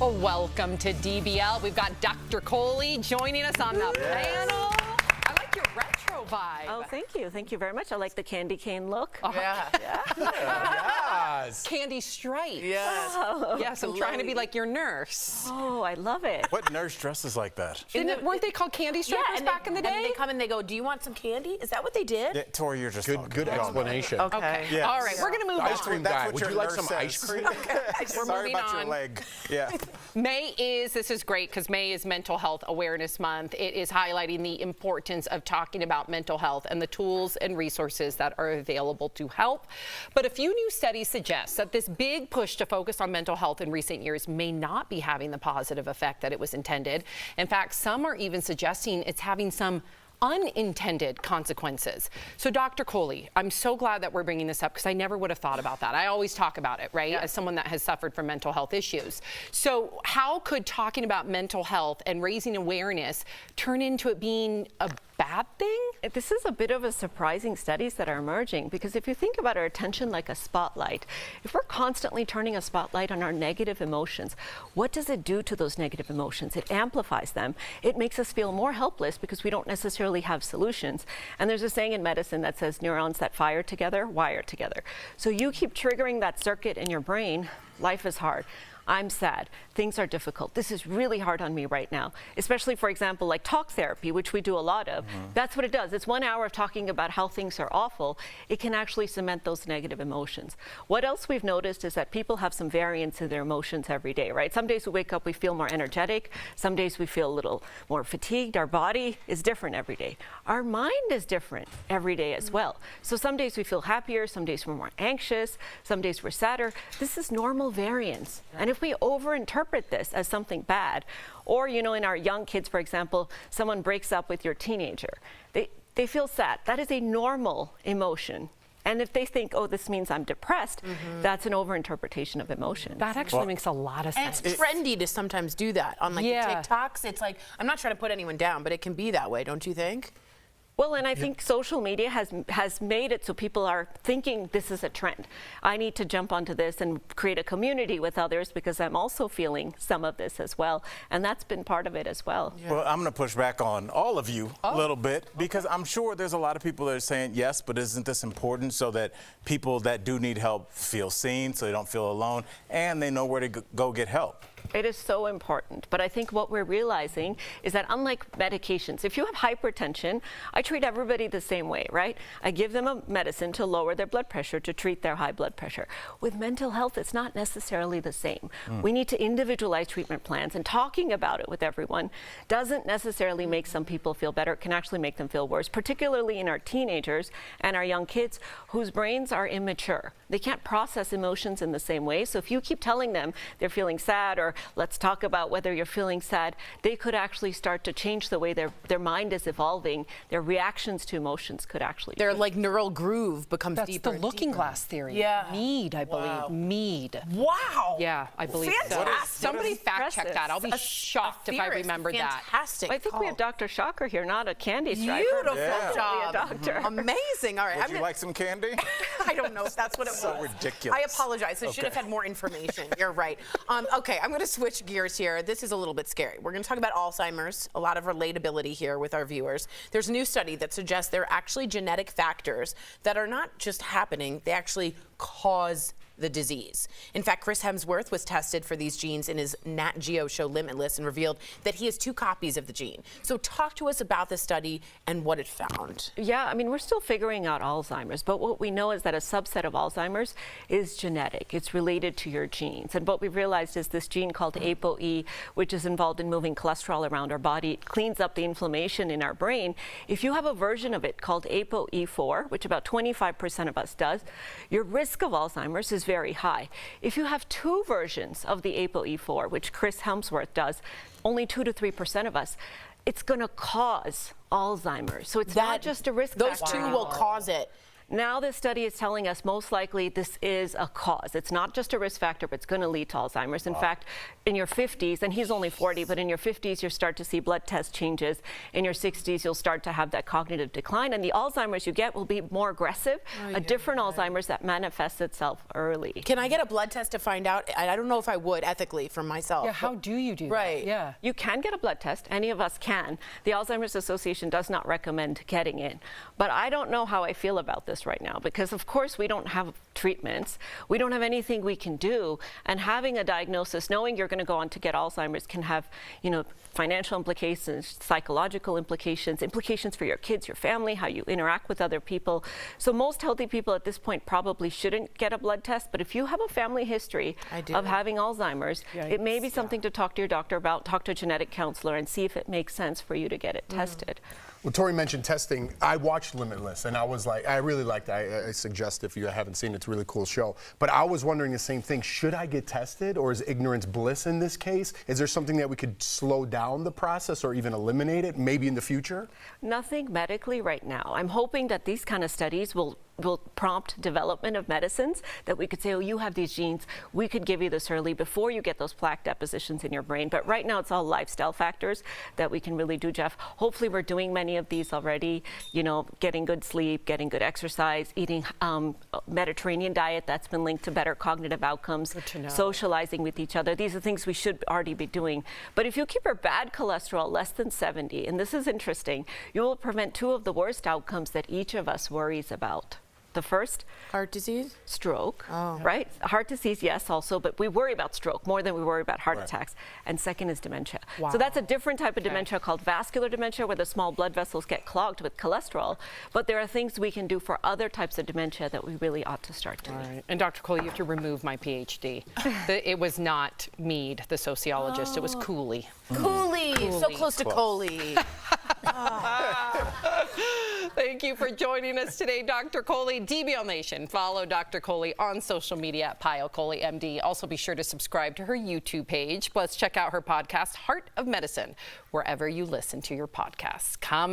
Well, welcome to DBL. We've got Dr. Coley joining us on the panel. I like your retro vibe. Oh, thank you. Thank you very much. I like the candy cane look. Yeah. Yes. Candy stripe. Yes. Oh, Yes, I'm trying to be like your nurse. oh, I love it. What nurse dresses like that? Weren't they called candy strippers back in the day? And they come and they go, do you want some candy? Is that what they did? Yeah, Tori, you're just Good explanation. Okay. Yeah. All right, we're going to move Ice on. cream That's guy, what would your you like nurse some says. ice cream? We're Sorry moving about on. your leg. Yeah. This is great because May is Mental Health Awareness Month. It is highlighting the importance of talking about mental health and the tools and resources that are available to help. But a few new studies suggest that this big push to focus on mental health in recent years may not be having the positive effect that it was intended. In fact, some are even suggesting it's having some unintended consequences. So Dr. Coley, I'm so glad that we're bringing this up because I never would have thought about that. I always talk about it, right? As someone that has suffered from mental health issues. So how could talking about mental health and raising awareness turn into it being a bad thing? This is a bit of a surprising studies that are emerging because if you think about our attention like a spotlight, if we're constantly turning a spotlight on our negative emotions, what does it do to those negative emotions? It amplifies them. It makes us feel more helpless because we don't necessarily have solutions. And there's a saying in medicine that says neurons that fire together, wire together. So you keep triggering that circuit in your brain, life is hard. I'm sad. Things are difficult. This is really hard on me right now, especially, for example, like talk therapy, which we do a lot of. That's what it does. It's 1 hour of talking about how things are awful. It can actually cement those negative emotions. What else we've noticed is that people have some variance in their emotions every day, right? Some days we wake up, we feel more energetic. Some days we feel a little more fatigued. Our body is different every day. Our mind is different every day as well. So some days we feel happier, some days we're more anxious, some days we're sadder. This is normal variance. And if we overinterpret this as something bad, or, you know, in our young kids, for example, someone breaks up with your teenager, they feel sad. That is a normal emotion. And if they think, oh, this means I'm depressed, that's an overinterpretation of emotion. That actually makes a lot of And sense. it's trendy to sometimes do that on like the TikToks. It's like, I'm not trying to put anyone down, but it can be that way, don't you think? Well, and I think social media has made it so people are thinking this is a trend. I need to jump onto this and create a community with others because I'm also feeling some of this as well. And that's been part of it as well. Well, I'm going to push back on all of you a little bit because I'm sure there's a lot of people that are saying, yes, but isn't this important so that people that do need help feel seen, so they don't feel alone, and they know where to go get help? It is so important. But I think what we're realizing is that unlike medications, if you have hypertension, I treat everybody the same way, right? I give them a medicine to lower their blood pressure, to treat their high blood pressure. With mental health, it's not necessarily the same. We need to individualize treatment plans, and talking about it with everyone doesn't necessarily make some people feel better. It can actually make them feel worse, particularly in our teenagers and our young kids whose brains are immature. They can't process emotions in the same way. So if you keep telling them they're feeling sad, or let's talk about whether you're feeling sad, they could actually start to change the way their mind is evolving. Their reactions to emotions could actually Their like neural groove becomes That's deeper the and looking deeper. glass theory. Yeah. Mead, I believe. Wow. Mead. Wow. Yeah, I believe so. Fantastic. Somebody fact check that. I'll be shocked if I remember that. Fantastic. I think we have Dr. Shocker here, not a candy striper. Beautiful Yeah. job. A doctor. Amazing. All right. Would you like some candy? I don't know if that's what it So was. ridiculous. I apologize. I should have had more information. You're right. Okay, I'm going to switch gears here. This is a little bit scary. We're going to talk about Alzheimer's, a lot of relatability here with our viewers. There's a new study that suggests there are actually genetic factors that are not just happening, they actually cause the disease. In fact, Chris Hemsworth was tested for these genes in his Nat Geo show Limitless and revealed that he has 2 copies of the gene. So talk to us about this study and what it found. Yeah, I mean, we're still figuring out Alzheimer's, but what we know is that a subset of Alzheimer's is genetic. It's related to your genes. And what we've realized is this gene called ApoE, which is involved in moving cholesterol around our body. It cleans up the inflammation in our brain. If you have a version of it called ApoE4, which about 25% of us does, your risk of Alzheimer's is very high. If you have 2 versions of the ApoE4, which Chris Hemsworth does, only 2 to 3% of us, it's going to cause Alzheimer's. So it's not just a risk Those factor. 2 will cause it. Now this study is telling us most likely this is a cause. It's not just a risk factor, but it's going to lead to Alzheimer's. In fact, in your 50s, and he's only 40, but in your 50s, you'll start to see blood test changes. In your 60s, you'll start to have that cognitive decline, and the Alzheimer's you get will be more aggressive, a different Alzheimer's that manifests itself early. Can I get a blood test to find out? I don't know if I would ethically for myself. Yeah, how do you do Right. that? Yeah. You can get a blood test. Any of us can. The Alzheimer's Association does not recommend getting it. But I don't know how I feel about this right now because, of course, we don't have treatments. We don't have anything we can do. And having a diagnosis, knowing you're going to go on to get Alzheimer's can have, financial implications, psychological implications, implications for your kids, your family, how you interact with other people. So most healthy people at this point probably shouldn't get a blood test. But if you have a family history of having Alzheimer's, it may be something to talk to your doctor about, talk to a genetic counselor and see if it makes sense for you to get it tested. Well, Tori mentioned testing. I watched Limitless, and I was like, I really liked it. I suggest if you haven't seen it, it's a really cool show. But I was wondering the same thing. Should I get tested, or is ignorance bliss in this case? Is there something that we could slow down the process or even eliminate it, maybe in the future? Nothing medically right now. I'm hoping that these kind of studies will prompt development of medicines that we could say, oh, you have these genes, we could give you this early before you get those plaque depositions in your brain. But right now it's all lifestyle factors that we can really do, Jeff. Hopefully we're doing many of these already, getting good sleep, getting good exercise, eating Mediterranean diet that's been linked to better cognitive outcomes, socializing with each other. These are things we should already be doing. But if you keep your bad cholesterol less than 70, and this is interesting, you will prevent two of the worst outcomes that each of us worries about. The first, heart disease, stroke, right? Heart disease, yes, also, but we worry about stroke more than we worry about heart attacks. And second is dementia. Wow. So that's a different type of dementia called vascular dementia, where the small blood vessels get clogged with cholesterol. But there are things we can do for other types of dementia that we really ought to start doing. All right. And Dr. Coley, you have to remove my PhD. It was not Mead, the sociologist. It was Cooley. Cooley, so close to Coley. Thank you for joining us today, Dr. Coley. DBL Nation, follow Dr. Coley on social media at Pyle Coley MD. Also be sure to subscribe to her YouTube page. Plus check out her podcast, Heart of Medicine, wherever you listen to your podcasts.